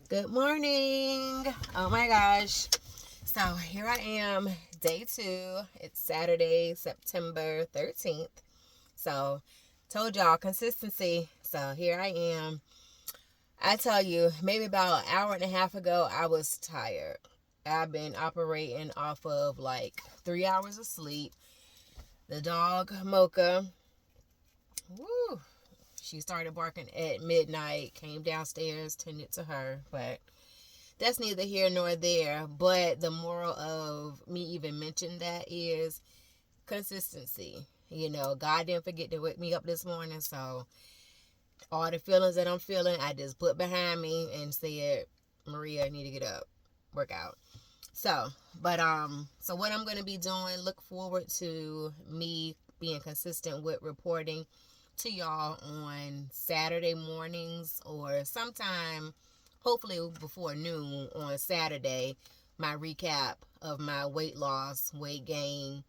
Good morning. Oh my gosh. So here I am, day 2. It's Saturday, September 13th. So told y'all consistency. So here I am. I tell you, maybe about an hour and a half ago, I was tired. I've been operating off of like 3 hours of sleep. The dog, Mocha, woo, she started barking at midnight, came downstairs, tended to her, but that's neither here nor there. But the moral of me even mentioning that is consistency. God didn't forget to wake me up this morning, so all the feelings that I'm feeling, I just put behind me and said, Maria, I need to get up, work out. So what I'm gonna be doing, look forward to me being consistent with reporting to y'all on Saturday mornings or sometime, hopefully before noon on Saturday, my recap of my weight loss, weight gain,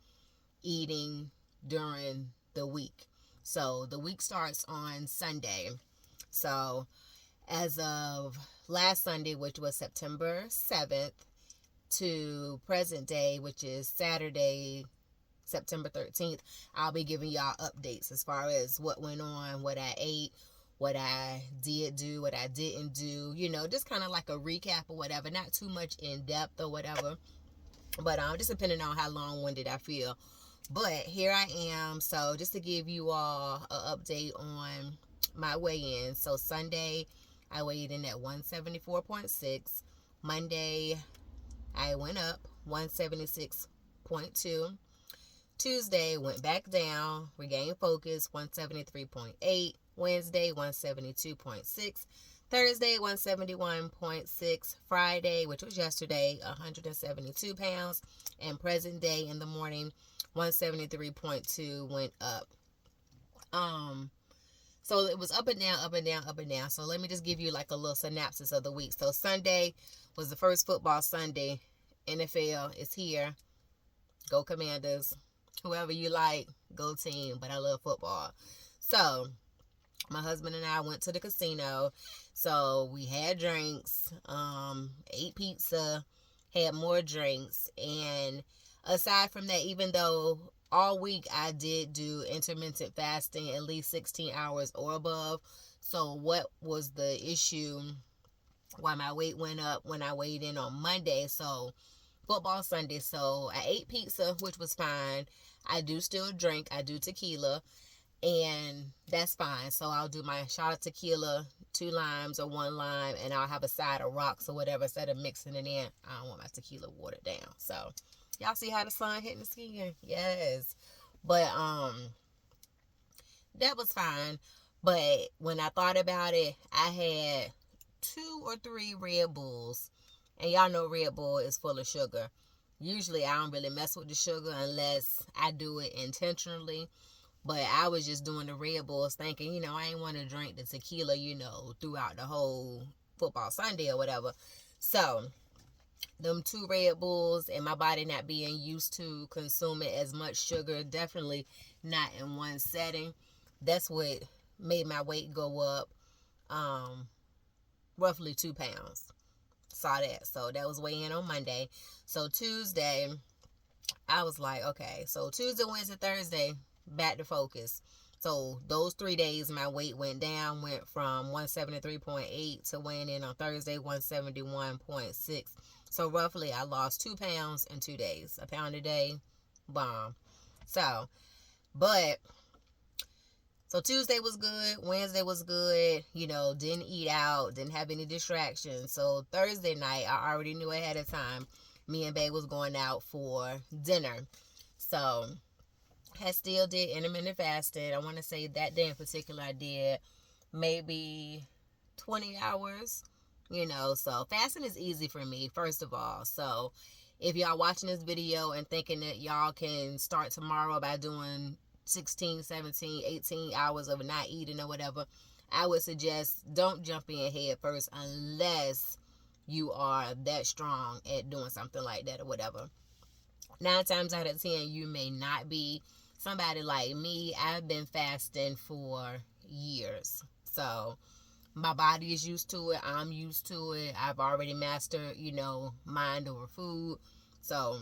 eating during the week. So the week starts on Sunday. So as of last Sunday, which was September 7th, to present day, which is Saturday, September 13th, I'll be giving y'all updates as far as what went on, what I ate, what I did do, what I didn't do, just kind of like a recap or whatever, not too much in depth or whatever, but just depending on how long-winded I feel. But here I am, so just to give you all an update on my weigh-in. So Sunday, I weighed in at 174.6. Monday, I went up 176.2. Tuesday, went back down, regained focus, 173.8. Wednesday, 172.6. Thursday, 171.6. Friday, which was yesterday, 172 pounds. And present day in the morning, 173.2 went up. So it was up and down, up and down, up and down. So let me just give you like a little synopsis of the week. So Sunday was the first football Sunday. NFL is here. Go Commanders. Whoever you like, go team. But I love football. So my husband and I went to the casino. So we had drinks, ate pizza, had more drinks. And aside from that, even though all week I did do intermittent fasting, at least 16 hours or above. So what was the issue? Why my weight went up when I weighed in on Monday? So football Sunday. So I ate pizza, which was fine. I do still drink. I do tequila, and that's fine. So I'll do my shot of tequila, 2 limes or 1 lime, and I'll have a side of rocks or whatever instead of mixing it in. I don't want my tequila watered down. So y'all see how the sun hitting the skin? Yes. But that was fine. But when I thought about it, I had 2 or 3 Red Bulls. And y'all know Red Bull is full of sugar. Usually I don't really mess with the sugar unless I do it intentionally. But I was just doing the Red Bulls thinking, I ain't want to drink the tequila, throughout the whole football Sunday or whatever. So them 2 Red Bulls and my body not being used to consuming as much sugar, definitely not in one setting. That's what made my weight go up roughly 2 pounds. Saw that. So that was weighing in on Monday. So Tuesday, I was like, okay. So Tuesday, Wednesday, Thursday, back to focus. So those 3 days, my weight went down, went from 173.8 to weighing in on Thursday, 171.6. So roughly, I lost 2 pounds in 2 days. A pound a day, bomb. So Tuesday was good, Wednesday was good, didn't eat out, didn't have any distractions. So Thursday night, I already knew ahead of time me and Babe was going out for dinner. So I still did intermittent fasting. I want to say that day in particular I did maybe 20 hours, so fasting is easy for me, first of all. So if y'all watching this video and thinking that y'all can start tomorrow by doing 16, 17, 18 hours of not eating or whatever, I would suggest don't jump in head first unless you are that strong at doing something like that or whatever. 9 times out of 10, you may not be. Somebody like me, I've been fasting for years. So My body is used to it. I'm used to it. I've already mastered, mind over food. So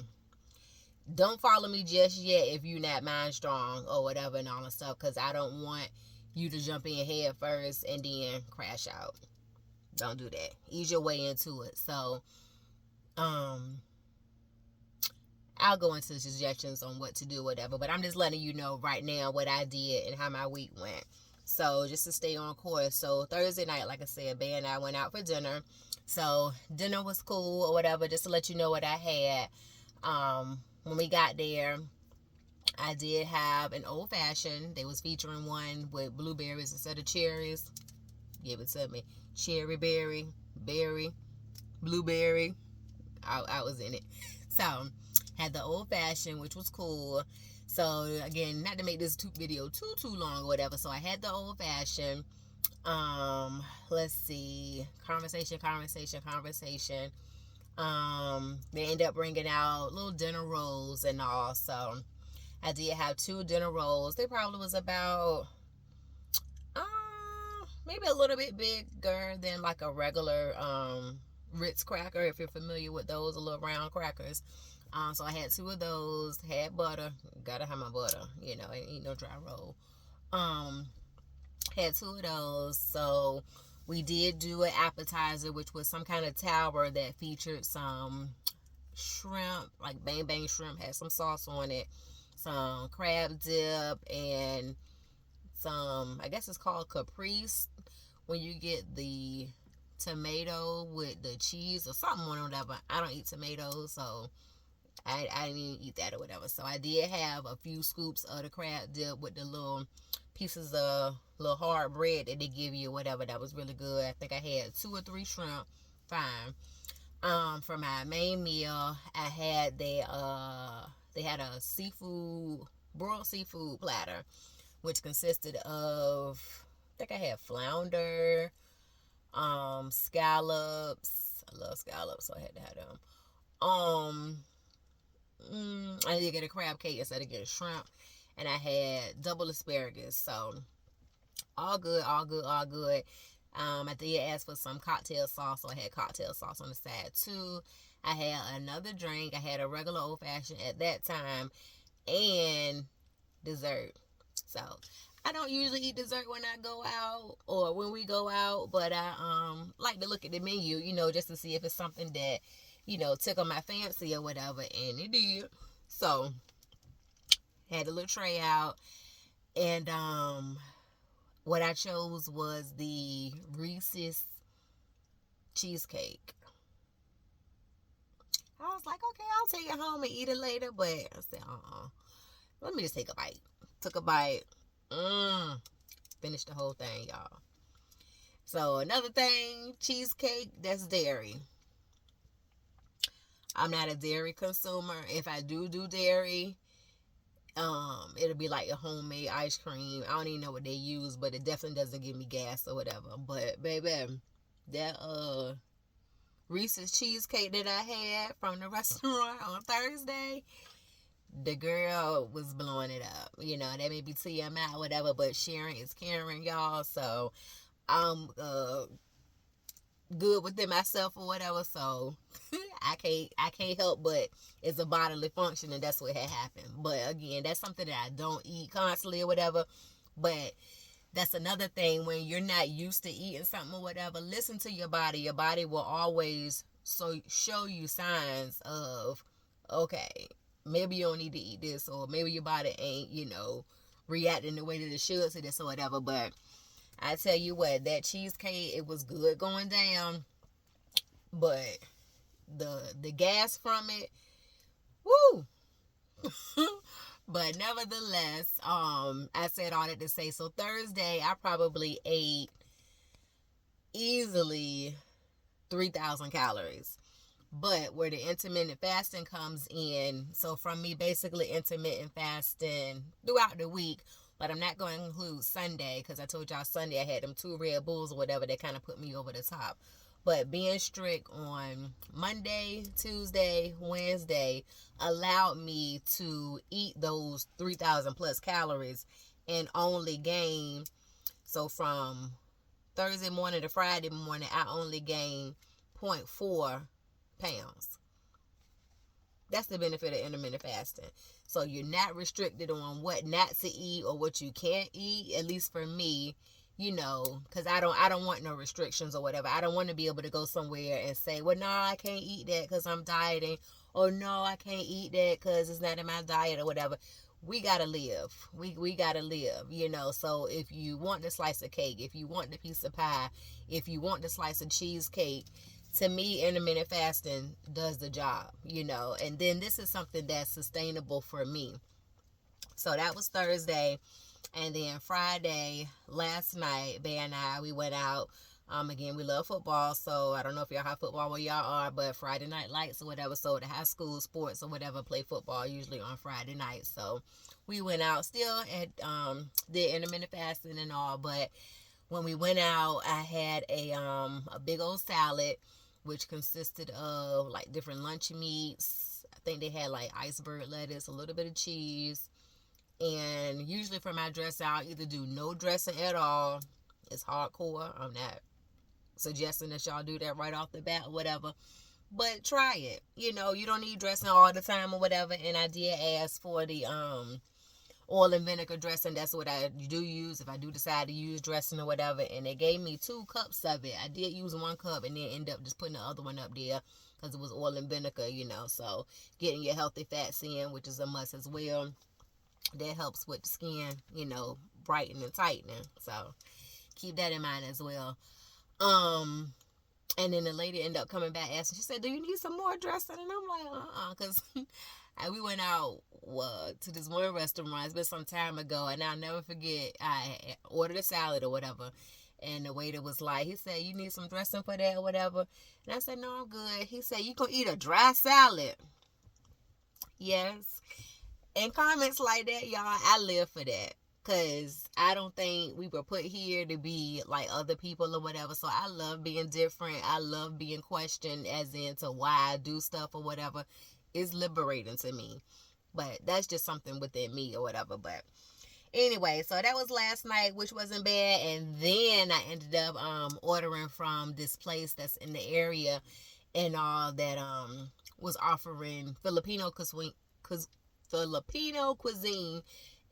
don't follow me just yet if you're not mind strong or whatever and all that stuff, because I don't want you to jump in head first and then crash out. Don't do that. Ease your way into it. So, I'll go into suggestions on what to do, whatever. But I'm just letting you know right now what I did and how my week went. So just to stay on course. So Thursday night, like I said, Ben and I went out for dinner. So dinner was cool or whatever. Just to let you know what I had. When we got there, I did have an old fashioned. They was featuring one with blueberries instead of cherries. Give it to me. Cherry berry, blueberry. I was in it. So had the old fashioned, which was cool. So again, not to make this video too long or whatever. So I had the old fashioned. Let's see. Conversation. They end up bringing out little dinner rolls and all. So I did have 2 dinner rolls. They probably was about maybe a little bit bigger than like a regular Ritz cracker, if you're familiar with those, a little round crackers. So I had 2 of those, had butter, gotta have my butter, ain't eat no dry roll. Had 2 of those. So we did do an appetizer, which was some kind of tower that featured some shrimp, like bang bang shrimp, had some sauce on it, some crab dip, and some, I guess it's called caprese, when you get the tomato with the cheese or something on it, whatever. I don't eat tomatoes, so I didn't even eat that or whatever. So I did have a few scoops of the crab dip with the little pieces of little hard bread that they give you or whatever. That was really good. I think I had 2 or 3 shrimp. Fine. For my main meal, I had they had a broiled seafood platter, which consisted of, I think I had flounder, scallops. I love scallops, so I had to have them. I did get a crab cake instead of getting shrimp, and I had double asparagus. So all good. I did ask for some cocktail sauce, so I had cocktail sauce on the side too. I had another drink. I had a regular old fashioned at that time, and dessert. So I don't usually eat dessert when I go out or when we go out, but I like to look at the menu, just to see if it's something that, tickle my fancy or whatever, and it did. So had a little tray out, and what I chose was the Reese's cheesecake. I was like, okay, I'll take it home and eat it later, but I said, let me just take a bite. Took a bite. Finished the whole thing, y'all. So another thing, cheesecake, that's dairy. I'm not a dairy consumer. If I do dairy, it'll be like a homemade ice cream. I don't even know what they use, but it definitely doesn't give me gas or whatever. But baby, that Reese's cheesecake that I had from the restaurant on Thursday, the girl was blowing it up. That may be TMI or whatever, but sharing is caring, y'all. So I'm good within myself or whatever. So I can't help but it's a bodily function, and that's what had happened. But again, that's something that I don't eat constantly or whatever. But that's another thing, when you're not used to eating something or whatever, listen to your body. Your body will always show you signs of, okay, maybe you don't need to eat this, or maybe your body ain't, reacting the way that it should to this or whatever. But I tell you what, that cheesecake, it was good going down, but the gas from it, woo. But nevertheless, I said all that to say, so Thursday I probably ate easily 3,000 calories. But where the intermittent fasting comes in, so from me basically intermittent fasting throughout the week, but I'm not going to include Sunday, because I told y'all Sunday I had them 2 Red Bulls or whatever that kind of put me over the top. But being strict on Monday, Tuesday, Wednesday allowed me to eat those 3,000 plus calories and only gain, so from Thursday morning to Friday morning, I only gained 0.4 pounds. That's the benefit of intermittent fasting. So you're not restricted on what not to eat or what you can't eat. At least for me, because I don't want no restrictions or whatever. I don't want to be able to go somewhere and say, well, no, I can't eat that because I'm dieting, or no, I can't eat that because it's not in my diet or whatever. We gotta live. We gotta live. So if you want the slice of cake, if you want the piece of pie, if you want the slice of cheesecake, to me, intermittent fasting does the job. And then this is something that's sustainable for me. So that was Thursday. And then Friday, last night, Bay and I, we went out. Again, we love football, so I don't know if y'all have football where y'all are, but Friday night lights or whatever, so the high school sports or whatever play football usually on Friday night. So we went out, still at did intermittent fasting and all, but when we went out, I had a big old salad, which consisted of like different lunch meats. I think they had like iceberg lettuce, a little bit of cheese. And usually for my dressing, I'll either do no dressing at all. It's hardcore. I'm not suggesting that y'all do that right off the bat or whatever. But try it. You don't need dressing all the time or whatever. And I did ask for the oil and vinegar dressing. That's what I do use if I do decide to use dressing or whatever. And they gave me 2 cups of it. I did use 1 cup and then end up just putting the other one up there because it was oil and vinegar, So getting your healthy fats in, which is a must as well. That helps with the skin, brightening and tightening. So keep that in mind as well. And then the lady ended up coming back asking, she said, do you need some more dressing? And I'm like, because we went out to this one restaurant. It's been some time ago, and I'll never forget, I ordered a salad or whatever, and the waiter was like, he said, you need some dressing for that or whatever? And I said, no, I'm good. He said, you gonna eat a dry salad? Yes. And comments like that, y'all, I live for that. Because I don't think we were put here to be like other people or whatever. So I love being different. I love being questioned as into why I do stuff or whatever. It's liberating to me. But that's just something within me or whatever. But anyway, so that was last night, which wasn't bad. And then I ended up ordering from this place that's in the area and all that was offering Filipino cuisine.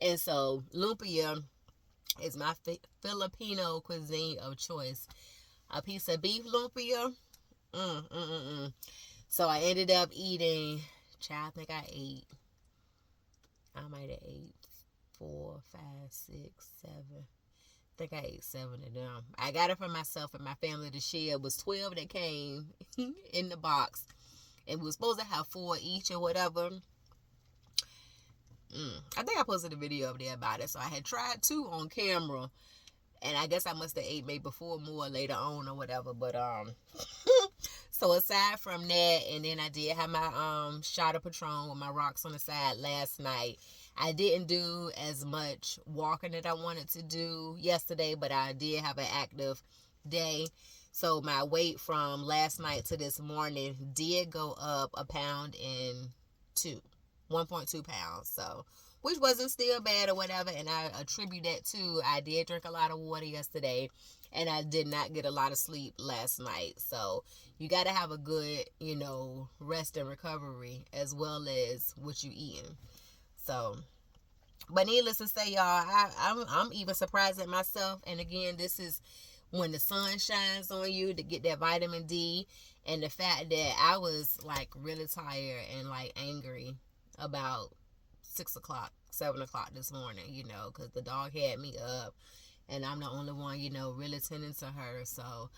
And so lumpia is my Filipino cuisine of choice. A piece of beef lumpia. So I ended up eating, I think I might have ate 4, 5, 6, 7. I think I ate 7 of them. I got it for myself and my family to share. It was 12 that came in the box. And we were supposed to have 4 each or whatever. I think I posted a video up there about it. So I had tried 2 on camera. And I guess I must have ate maybe 4 more later on or whatever. But, so aside from that, and then I did have my shot of Patron with my rocks on the side last night. I didn't do as much walking that I wanted to do yesterday, but I did have an active day. So my weight from last night to this morning did go up 1.2 pounds. 1.2 pounds, so which wasn't still bad or whatever, and I attribute that to I did drink a lot of water yesterday, and I did not get a lot of sleep last night. So you got to have a good, rest and recovery as well as what you eating. So, but needless to say, y'all, I'm even surprised at myself. And again, this is when the sun shines on you to get that vitamin D, and the fact that I was like really tired and like angry about 6 o'clock, 7 o'clock this morning, because the dog had me up, and I'm the only one, really tending to her. So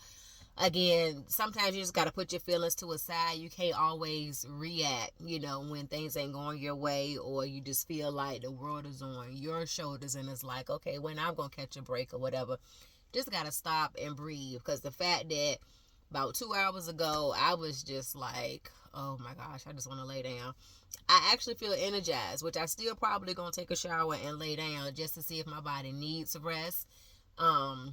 again, sometimes you just got to put your feelings to a side. You can't always react, when things ain't going your way, or you just feel like the world is on your shoulders and it's like, okay, when I'm going to catch a break or whatever. Just got to stop and breathe, because the fact that about 2 hours ago, I was just like, oh my gosh, I just want to lay down. I actually feel energized, which I still probably going to take a shower and lay down just to see if my body needs rest. So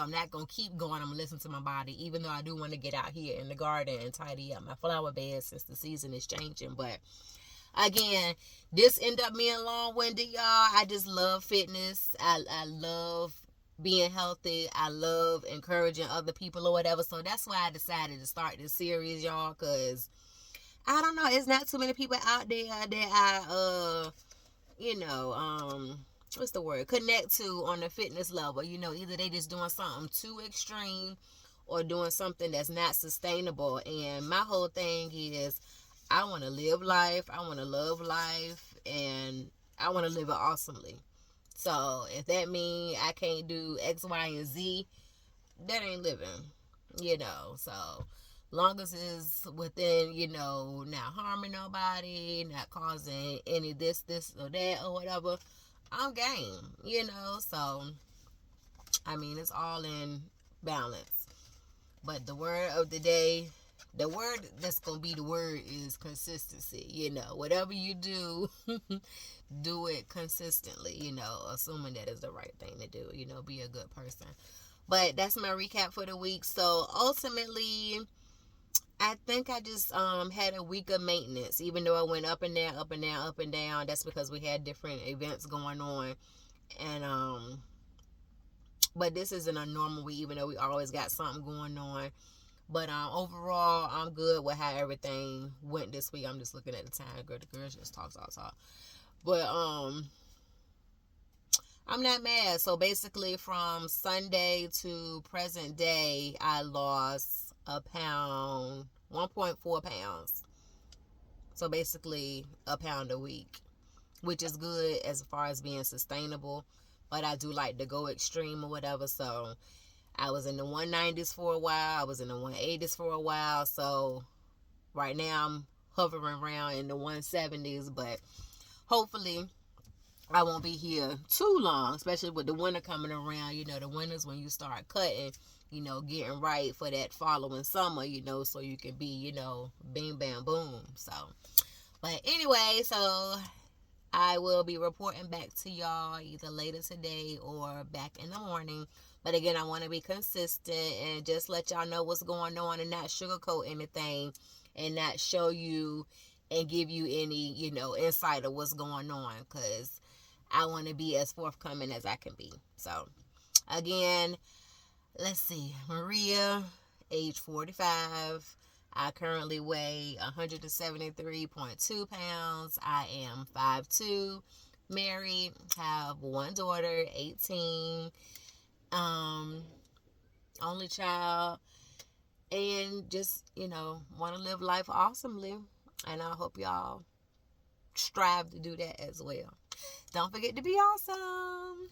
I'm not going to keep going. I'm going to listen to my body, even though I do want to get out here in the garden and tidy up my flower bed since the season is changing. But again, this ended up being long-winded, y'all. I just love fitness. I love being healthy. I love encouraging other people or whatever. So that's why I decided to start this series, y'all, because I don't know, it's not too many people out there that you know, what's the word? Connect to on the fitness level. You know, either they just doing something too extreme or doing something that's not sustainable. And my whole thing is I want to live life, I want to love life, and I want to live it awesomely. So if that means I can't do X, Y, and Z, that ain't living, you know. So long as it's within, you know, not harming nobody, not causing any this or that or whatever, I'm game, you know. So I mean, it's all in balance. But the word of the day, the word that's gonna be the word is consistency. You know, whatever you do, do it consistently. You know, assuming that is the right thing to do. You know, be a good person. But that's my recap for the week. So ultimately, I think I just had a week of maintenance. Even though I went up and down, up and down, up and down. That's because we had different events going on, and but this isn't a normal week. Even though we always got something going on. But overall, I'm good with how everything went this week. I'm just looking at the time. Girl, the girls just talk. But I'm not mad. So basically, from Sunday to present day, I lost a pound, 1.4 pounds. So basically, a pound a week, which is good as far as being sustainable. But I do like to go extreme or whatever. So I was in the 190s for a while. I was in the 180s for a while. So right now I'm hovering around in the 170s. But hopefully I won't be here too long, especially with the winter coming around. You know, the winter's when you start cutting, you know, getting right for that following summer, you know, so you can be, you know, bing, bam, boom. So, but anyway, so I will be reporting back to y'all either later today or back in the morning. But again, I want to be consistent and just let y'all know what's going on and not sugarcoat anything and not show you and give you any, you know, insight of what's going on, because I want to be as forthcoming as I can be. So, again, let's see. Maria, age 45. I currently weigh 173.2 pounds. I am 5'2", married, have one daughter, 18, um, only child, and just, you know, want to live life awesomely. And I hope y'all strive to do that as well. Don't forget to be awesome.